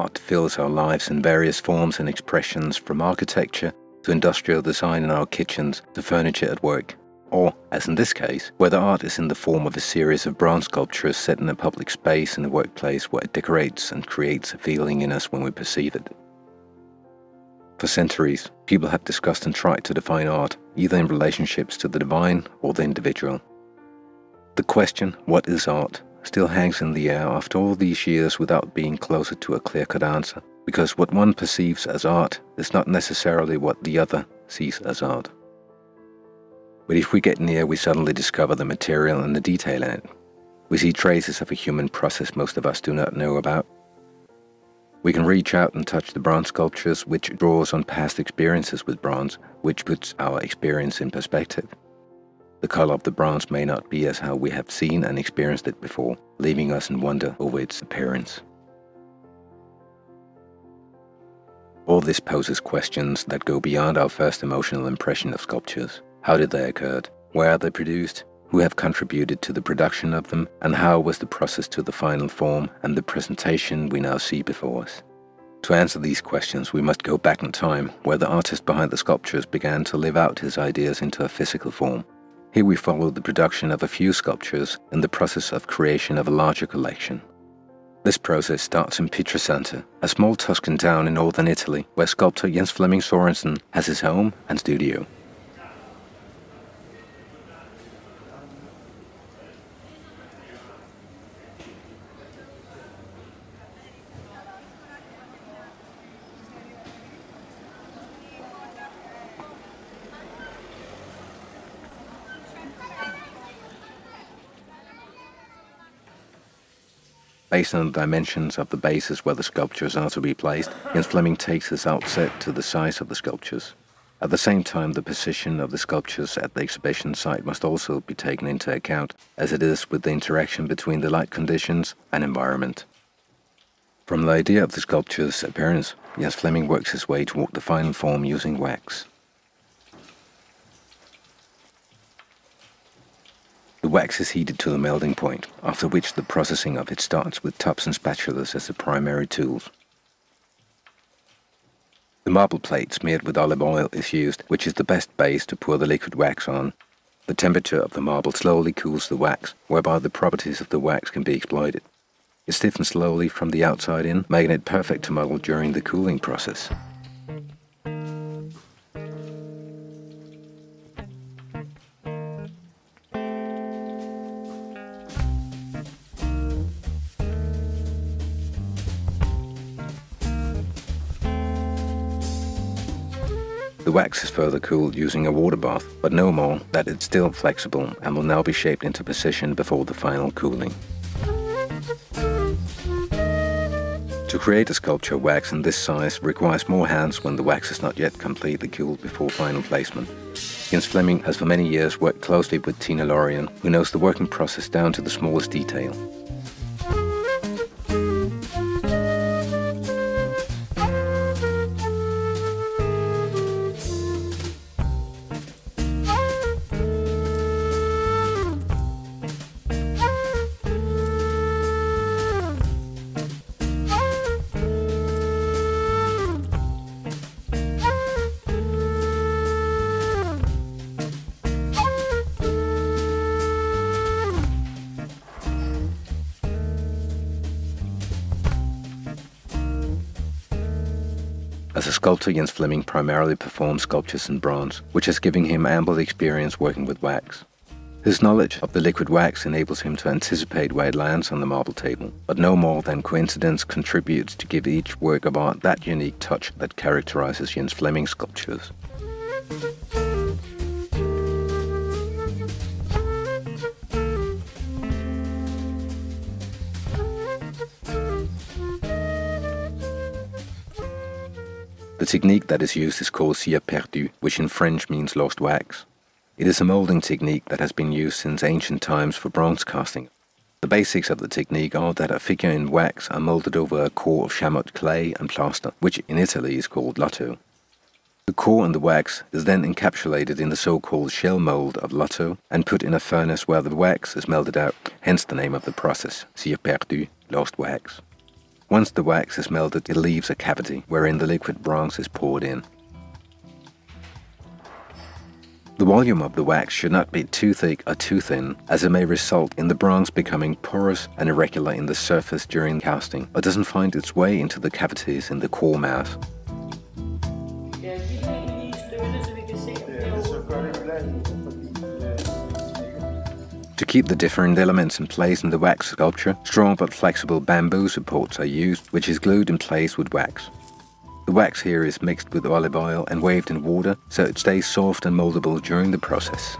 Art fills our lives in various forms and expressions, from architecture to industrial design in our kitchens to furniture at work. Or, as in this case, whether art is in the form of a series of bronze sculptures set in a public space in a workplace where it decorates and creates a feeling in us when we perceive it. For centuries, people have discussed and tried to define art, either in relationships to the divine or the individual. The question, what is art, still hangs in the air after all these years without being closer to a clear-cut answer, because what one perceives as art is not necessarily what the other sees as art. But if we get near, we suddenly discover the material and the detail in it. We see traces of a human process most of us do not know about. We can reach out and touch the bronze sculptures, which draws on past experiences with bronze, which puts our experience in perspective. The color of the bronze may not be as how we have seen and experienced it before, leaving us in wonder over its appearance. All this poses questions that go beyond our first emotional impression of sculptures. How did they occur? Where are they produced? Who have contributed to the production of them? And how was the process to the final form and the presentation we now see before us? To answer these questions, we must go back in time, where the artist behind the sculptures began to live out his ideas into a physical form. Here we follow the production of a few sculptures and the process of creation of a larger collection. This process starts in Pietrasanta, a small Tuscan town in northern Italy, where sculptor Jens Flemming Sørensen has his home and studio. Based on the dimensions of the bases where the sculptures are to be placed, Jens Flemming takes his outset to the size of the sculptures. At the same time, the position of the sculptures at the exhibition site must also be taken into account, as it is with the interaction between the light conditions and environment. From the idea of the sculpture's appearance, Jens Flemming works his way toward the final form using wax. The wax is heated to the melting point, after which the processing of it starts with tubs and spatulas as the primary tools. The marble plate smeared with olive oil is used, which is the best base to pour the liquid wax on. The temperature of the marble slowly cools the wax, whereby the properties of the wax can be exploited. It stiffens slowly from the outside in, making it perfect to model during the cooling process. The wax is further cooled using a water bath, but no more that it's still flexible and will now be shaped into position before the final cooling. To create a sculpture, wax in this size requires more hands when the wax is not yet completely cooled before final placement. Jens Flemming has for many years worked closely with Tina Lorien, who knows the working process down to the smallest detail. As a sculptor, Jens Flemming primarily performs sculptures in bronze, which has given him ample experience working with wax. His knowledge of the liquid wax enables him to anticipate where it lands on the marble table, but no more than coincidence contributes to give each work of art that unique touch that characterizes Jens Flemming's sculptures. The technique that is used is called cire perdu, which in French means lost wax. It is a molding technique that has been used since ancient times for bronze casting. The basics of the technique are that a figure in wax are molded over a core of chamotte clay and plaster, which in Italy is called lotto. The core and the wax is then encapsulated in the so-called shell mold of lotto and put in a furnace where the wax is melted out, hence the name of the process, cire perdu, lost wax. Once the wax is melted, it leaves a cavity wherein the liquid bronze is poured in. The volume of the wax should not be too thick or too thin, as it may result in the bronze becoming porous and irregular in the surface during casting, or doesn't find its way into the cavities in the core mass. To keep the different elements in place in the wax sculpture, strong but flexible bamboo supports are used, which is glued in place with wax. The wax here is mixed with olive oil and waved in water, so it stays soft and moldable during the process.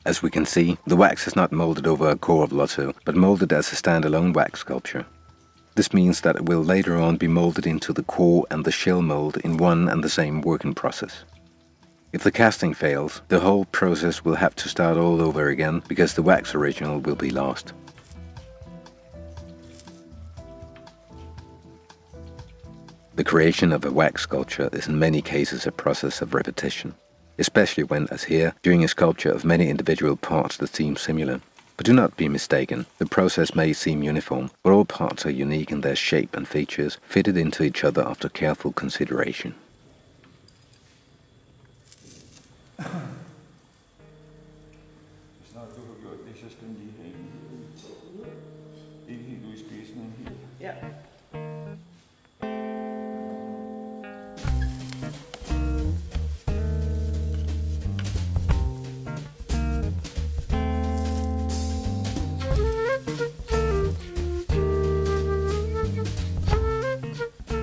As we can see, the wax is not molded over a core of lotto, but molded as a standalone wax sculpture. This means that it will later on be molded into the core and the shell mold in one and the same working process. If the casting fails, the whole process will have to start all over again, because the wax original will be lost. The creation of a wax sculpture is in many cases a process of repetition, especially when, as here, doing a sculpture of many individual parts that seem similar. But do not be mistaken, the process may seem uniform, but all parts are unique in their shape and features, fitted into each other after careful consideration.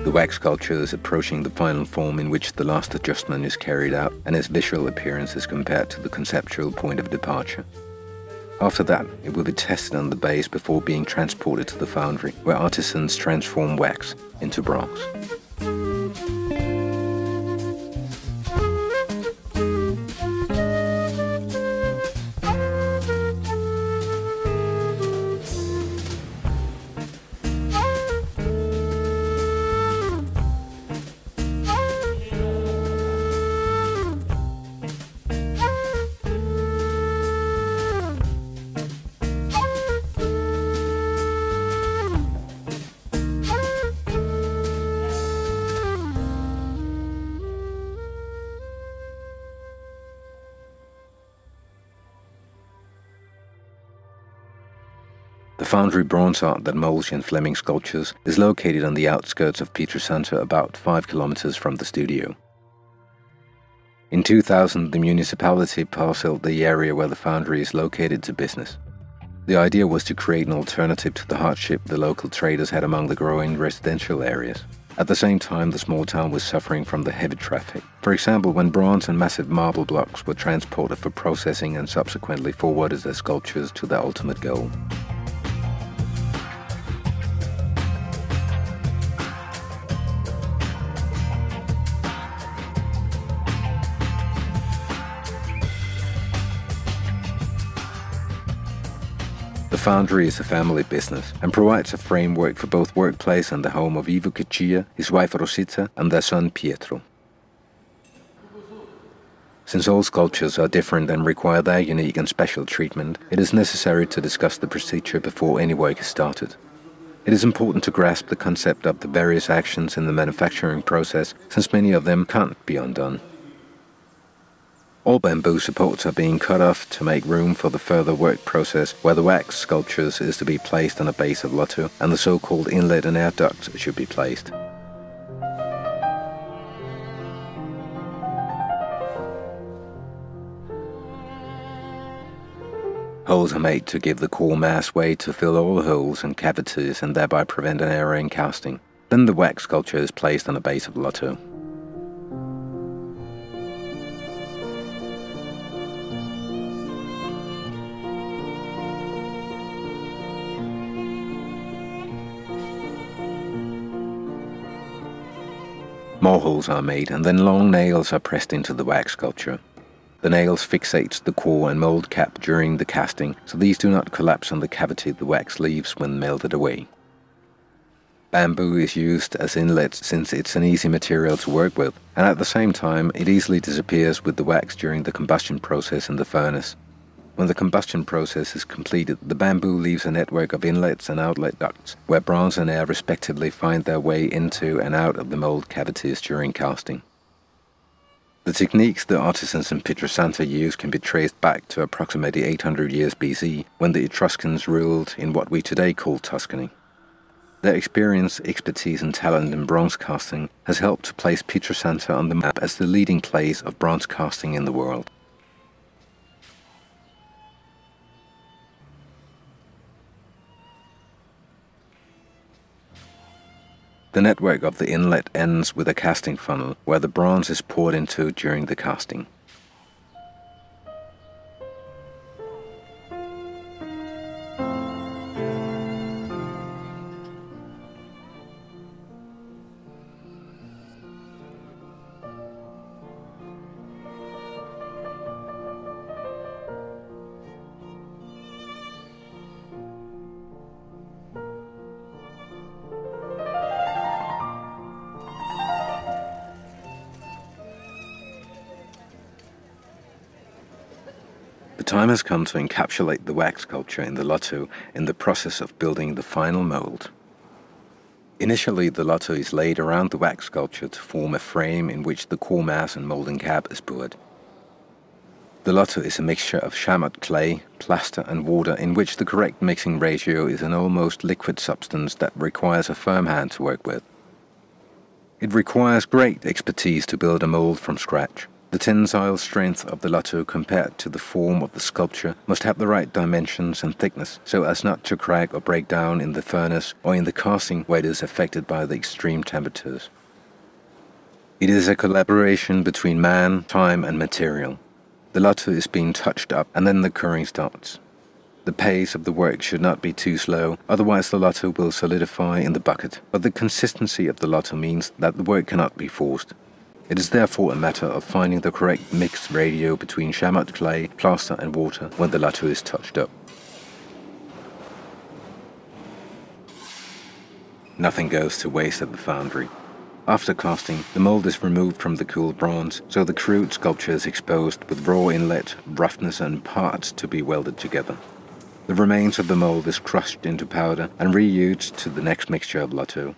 The wax sculpture is approaching the final form in which the last adjustment is carried out and its visual appearance is compared to the conceptual point of departure. After that, it will be tested on the base before being transported to the foundry, where artisans transform wax into bronze. The foundry bronze art that molds Jan Fleming sculptures is located on the outskirts of Pietrusanta, about 5 kilometers from the studio. In 2000, the municipality parceled the area where the foundry is located to business. The idea was to create an alternative to the hardship the local traders had among the growing residential areas. At the same time, the small town was suffering from the heavy traffic. For example, when bronze and massive marble blocks were transported for processing and subsequently forwarded as sculptures to their ultimate goal. The foundry is a family business and provides a framework for both workplace and the home of Ivo Cecchia, his wife Rosita, and their son Pietro. Since all sculptures are different and require their unique and special treatment, it is necessary to discuss the procedure before any work is started. It is important to grasp the concept of the various actions in the manufacturing process, since many of them can't be undone. All bamboo supports are being cut off to make room for the further work process, where the wax sculptures is to be placed on a base of lotto and the so-called inlet and air ducts should be placed. Holes are made to give the core mass way to fill all holes and cavities and thereby prevent an error in casting. Then the wax sculpture is placed on a base of lotto. More holes are made and then long nails are pressed into the wax sculpture. The nails fixate the core and mold cap during the casting, so these do not collapse on the cavity the wax leaves when melted away. Bamboo is used as inlet since it's an easy material to work with, and at the same time it easily disappears with the wax during the combustion process in the furnace. When the combustion process is completed, the bamboo leaves a network of inlets and outlet ducts, where bronze and air respectively find their way into and out of the mold cavities during casting. The techniques the artisans in Pietrasanta use can be traced back to approximately 800 years BC, when the Etruscans ruled in what we today call Tuscany. Their experience, expertise and talent in bronze casting has helped to place Pietrasanta on the map as the leading place of bronze casting in the world. The network of the inlet ends with a casting funnel, where the bronze is poured into during the casting. The time has come to encapsulate the wax sculpture in the lotto in the process of building the final mold. Initially, the lotto is laid around the wax sculpture to form a frame in which the core mass and molding cap is poured. The lotto is a mixture of chamois clay, plaster and water in which the correct mixing ratio is an almost liquid substance that requires a firm hand to work with. It requires great expertise to build a mold from scratch. The tensile strength of the lotto compared to the form of the sculpture must have the right dimensions and thickness so as not to crack or break down in the furnace or in the casting where it is affected by the extreme temperatures. It is a collaboration between man, time and material. The lotto is being touched up and then the curing starts. The pace of the work should not be too slow, otherwise the lotto will solidify in the bucket, but the consistency of the lotto means that the work cannot be forced. It is therefore a matter of finding the correct mix ratio between chamois clay, plaster and water when the lotto is touched up. Nothing goes to waste at the foundry. After casting, the mold is removed from the cooled bronze, so the crude sculpture is exposed with raw inlet, roughness and parts to be welded together. The remains of the mold is crushed into powder and reused to the next mixture of lotto.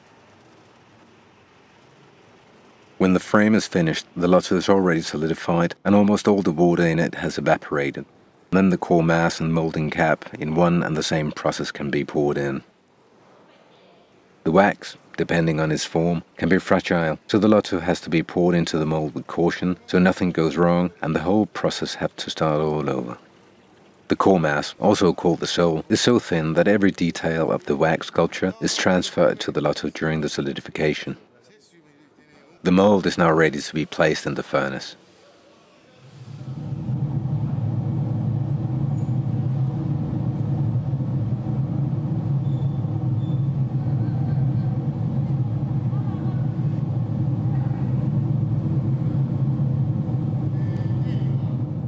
When the frame is finished, the lotto is already solidified and almost all the water in it has evaporated. Then the core mass and molding cap in one and the same process can be poured in. The wax, depending on its form, can be fragile, so the lotto has to be poured into the mold with caution so nothing goes wrong and the whole process has to start all over. The core mass, also called the soul, is so thin that every detail of the wax sculpture is transferred to the lotto during the solidification. The mold is now ready to be placed in the furnace.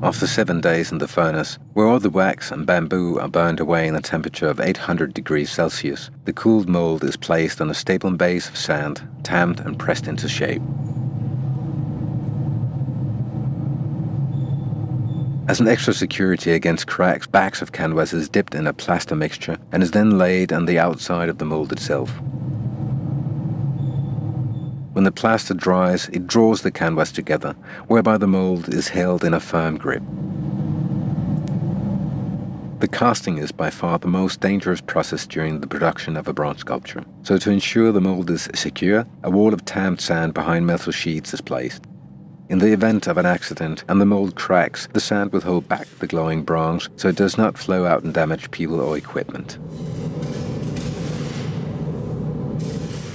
After 7 days in the furnace, where all the wax and bamboo are burned away in a temperature of 800 degrees Celsius, the cooled mold is placed on a stable base of sand, tamped and pressed into shape. As an extra security against cracks, backs of canvas is dipped in a plaster mixture and is then laid on the outside of the mold itself. When the plaster dries, it draws the canvas together, whereby the mold is held in a firm grip. The casting is by far the most dangerous process during the production of a bronze sculpture. So to ensure the mold is secure, a wall of tamped sand behind metal sheets is placed. In the event of an accident and the mold cracks, the sand will hold back the glowing bronze so it does not flow out and damage people or equipment.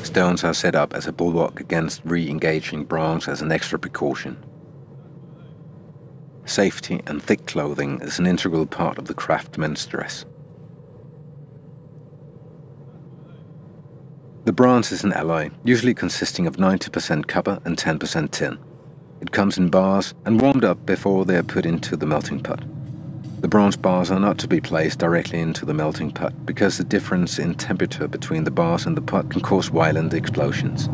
Stones are set up as a bulwark against re-engaging bronze as an extra precaution. Safety and thick clothing is an integral part of the craftsman's dress. The bronze is an alloy, usually consisting of 90% copper and 10% tin. It comes in bars and warmed up before they are put into the melting pot. The bronze bars are not to be placed directly into the melting pot because the difference in temperature between the bars and the pot can cause violent explosions.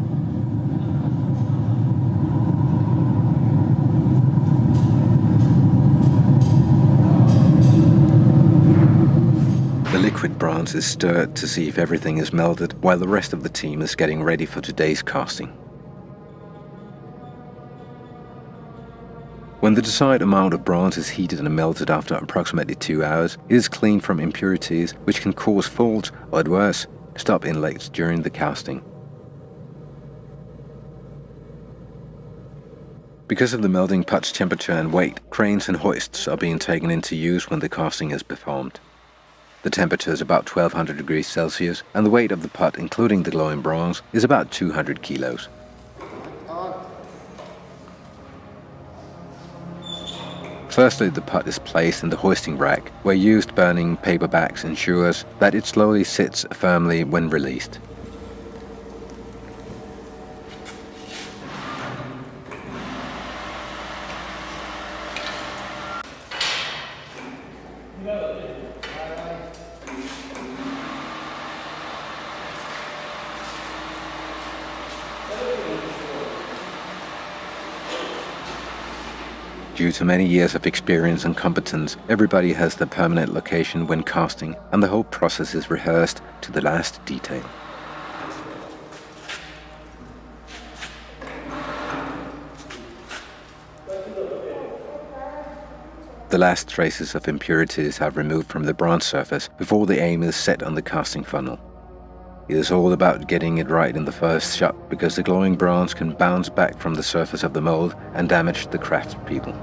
The liquid bronze is stirred to see if everything is melted, while the rest of the team is getting ready for today's casting. When the desired amount of bronze is heated and melted after approximately 2 hours, it is cleaned from impurities which can cause faults or, at worst, stop inlays during the casting. Because of the melting pot's temperature and weight, cranes and hoists are being taken into use when the casting is performed. The temperature is about 1200 degrees Celsius and the weight of the pot, including the glowing bronze, is about 200 kilos. Firstly, the pot is placed in the hoisting rack, where used burning paper bags ensures that it slowly sits firmly when released. Due to many years of experience and competence, everybody has their permanent location when casting, and the whole process is rehearsed to the last detail. The last traces of impurities are removed from the bronze surface before the aim is set on the casting funnel. It is all about getting it right in the first shot, because the glowing bronze can bounce back from the surface of the mold and damage the craftspeople.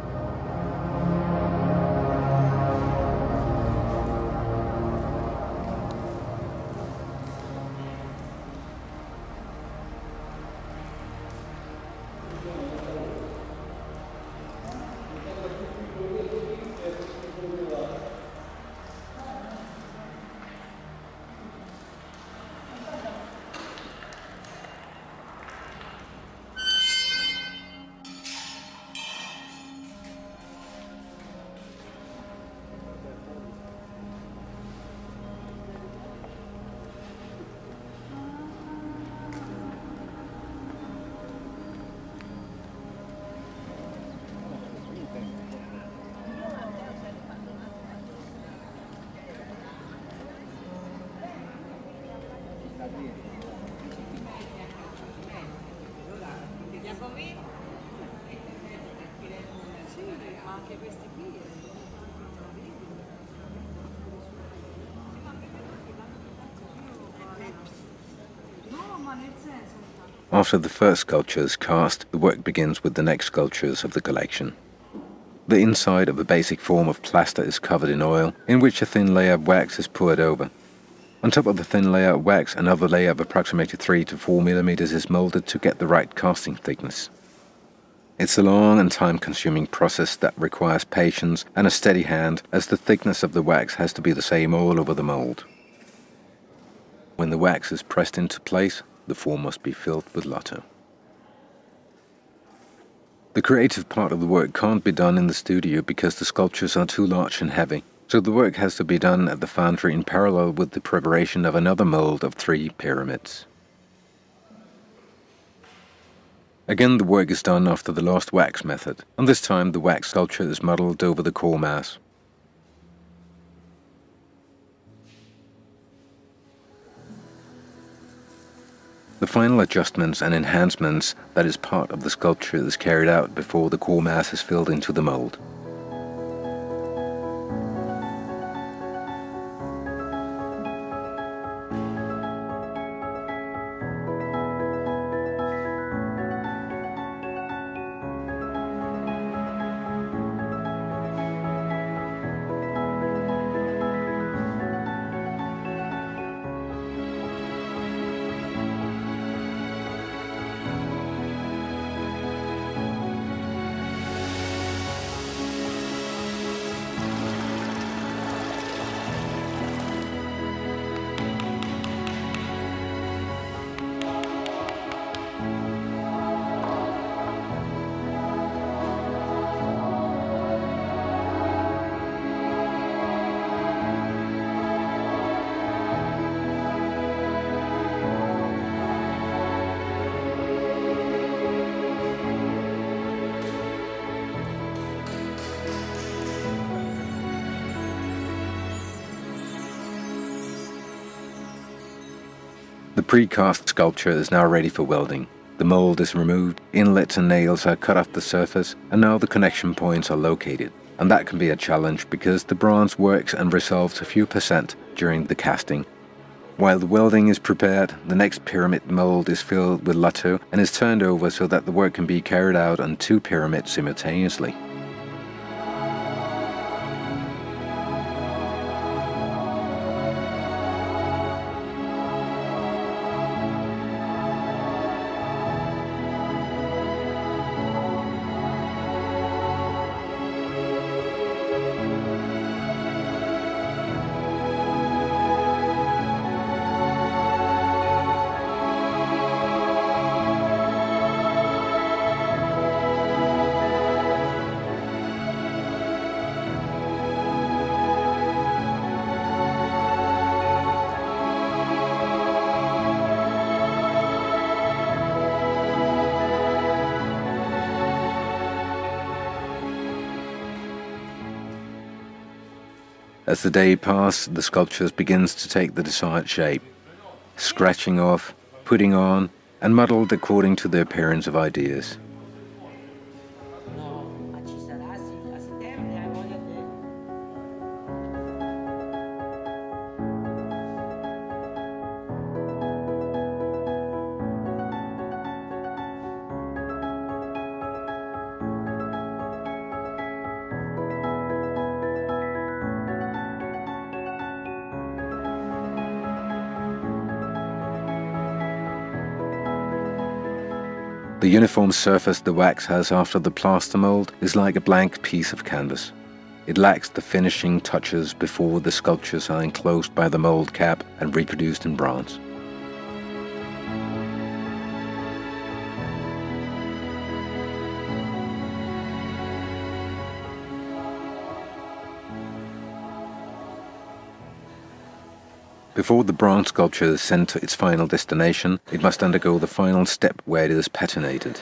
After the first sculpture is cast, the work begins with the next sculptures of the collection. The inside of a basic form of plaster is covered in oil, in which a thin layer of wax is poured over. On top of the thin layer of wax, another layer of approximately 3 to 4 millimeters is molded to get the right casting thickness. It's a long and time-consuming process that requires patience and a steady hand, as the thickness of the wax has to be the same all over the mold. When the wax is pressed into place, the form must be filled with lotto. The creative part of the work can't be done in the studio because the sculptures are too large and heavy, so the work has to be done at the foundry in parallel with the preparation of another mold of 3 pyramids. Again, the work is done after the last wax method, and this time the wax sculpture is modeled over the core mass. The final adjustments and enhancements that is part of the sculpture is carried out before the core mass is filled into the mold. precast sculpture is now ready for welding. The mold is removed, inlets and nails are cut off the surface, and now the connection points are located. And that can be a challenge because the bronze works and resolves a few percent during the casting. While the welding is prepared, the next pyramid mold is filled with lato and is turned over so that the work can be carried out on 2 pyramids simultaneously. As the day passes, the sculpture begins to take the desired shape, scratching off, putting on, and modeled according to the appearance of ideas. The uniform surface the wax has after the plaster mold is like a blank piece of canvas. It lacks the finishing touches before the sculptures are enclosed by the mold cap and reproduced in bronze. Before the bronze sculpture is sent to its final destination, it must undergo the final step where it is patinated.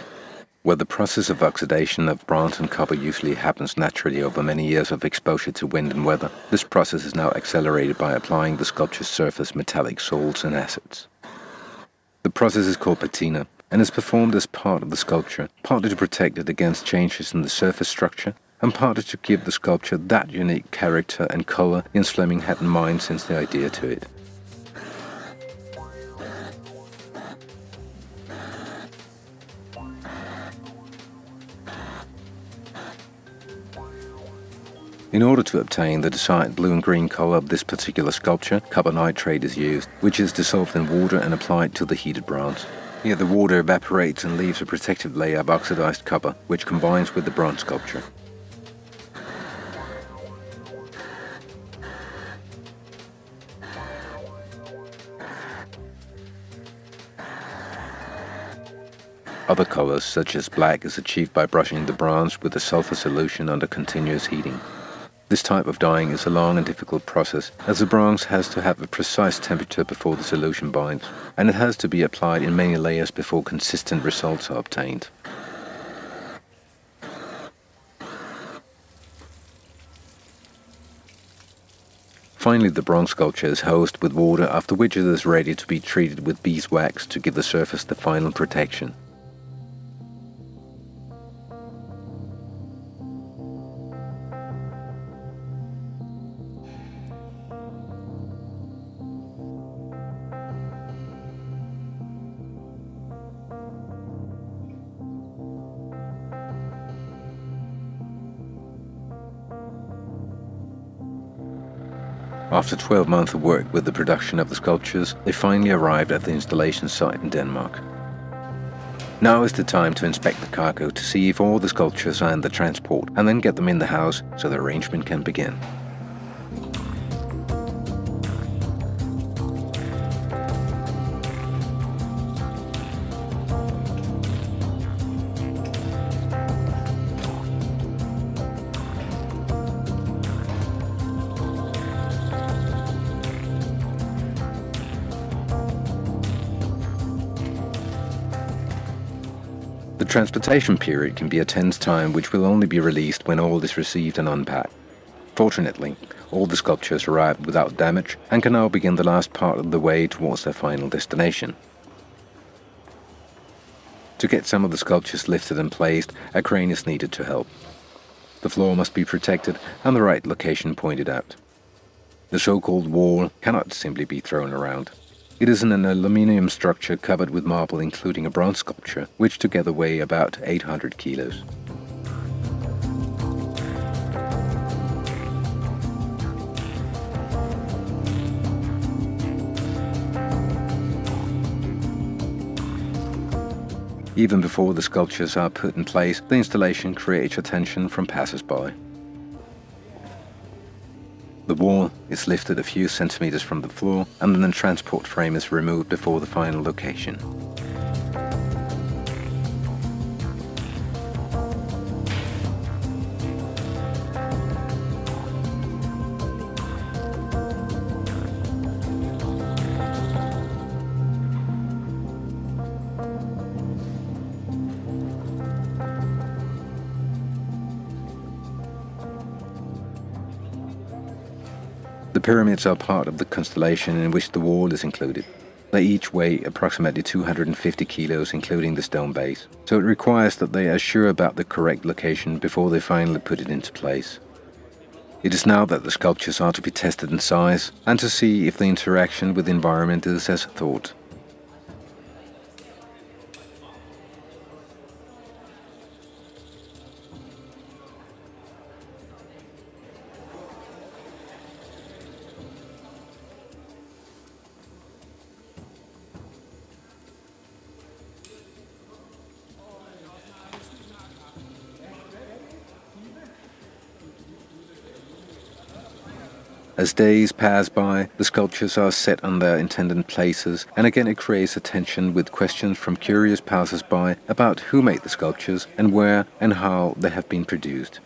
Where the process of oxidation of bronze and copper usually happens naturally over many years of exposure to wind and weather, this process is now accelerated by applying the sculpture's surface metallic salts and acids. The process is called patina and is performed as part of the sculpture, partly to protect it against changes in the surface structure, and partly to give the sculpture that unique character and color Jens Fleming had in mind since the idea to it. In order to obtain the desired blue and green color of this particular sculpture, copper nitrate is used, which is dissolved in water and applied to the heated bronze. Here the water evaporates and leaves a protective layer of oxidized copper, which combines with the bronze sculpture. Other colors, such as black, is achieved by brushing the bronze with a sulfur solution under continuous heating. This type of dyeing is a long and difficult process, as the bronze has to have a precise temperature before the solution binds, and it has to be applied in many layers before consistent results are obtained. Finally, the bronze sculpture is hosed with water, after which it is ready to be treated with beeswax to give the surface the final protection. After 12 months of work with the production of the sculptures, they finally arrived at the installation site in Denmark. Now is the time to inspect the cargo to see if all the sculptures are in the transport, and then get them in the house so the arrangement can begin. The transportation period can be a tense time which will only be released when all is received and unpacked. Fortunately, all the sculptures arrived without damage and can now begin the last part of the way towards their final destination. To get some of the sculptures lifted and placed, a crane is needed to help. The floor must be protected and the right location pointed out. The so-called wall cannot simply be thrown around. It is an aluminium structure covered with marble including a bronze sculpture, which together weigh about 800 kilos. Even before the sculptures are put in place, the installation creates attention from passers-by. The wall is lifted a few centimeters from the floor and then the transport frame is removed before the final location. The pyramids are part of the constellation in which the wall is included. They each weigh approximately 250 kilos including the stone base, so it requires that they are sure about the correct location before they finally put it into place. It is now that the sculptures are to be tested in size and to see if the interaction with the environment is as thought. As days pass by, the sculptures are set on their intended places, and again it creates attention with questions from curious passers-by about who made the sculptures and where and how they have been produced.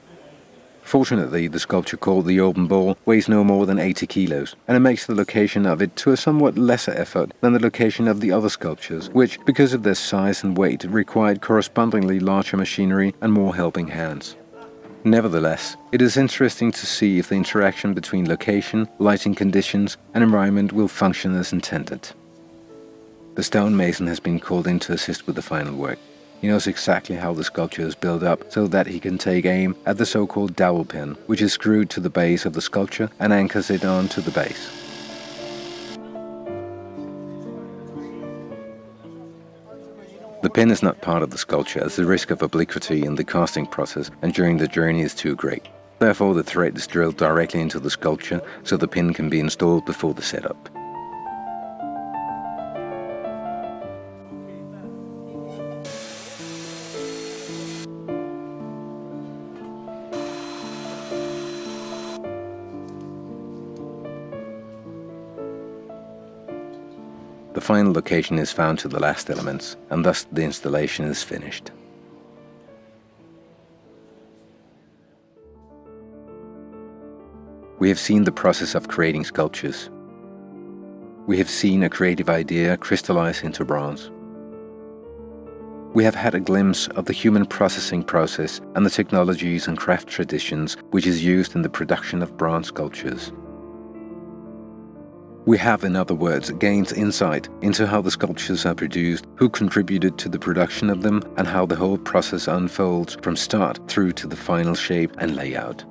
Fortunately, the sculpture called the Open Ball weighs no more than 80 kilos, and it makes the location of it to a somewhat lesser effort than the location of the other sculptures, which, because of their size and weight, required correspondingly larger machinery and more helping hands. Nevertheless, it is interesting to see if the interaction between location, lighting conditions, and environment will function as intended. The stonemason has been called in to assist with the final work. He knows exactly how the sculpture is built up so that he can take aim at the so-called dowel pin, which is screwed to the base of the sculpture and anchors it onto the base. The pin is not part of the sculpture as the risk of obliquity in the casting process and during the journey is too great. Therefore, the thread is drilled directly into the sculpture so the pin can be installed before the setup. The final location is found to the last elements, and thus the installation is finished. We have seen the process of creating sculptures. We have seen a creative idea crystallize into bronze. We have had a glimpse of the human processing process and the technologies and craft traditions which is used in the production of bronze sculptures. We have, in other words, gained insight into how the sculptures are produced, who contributed to the production of them, and how the whole process unfolds from start through to the final shape and layout.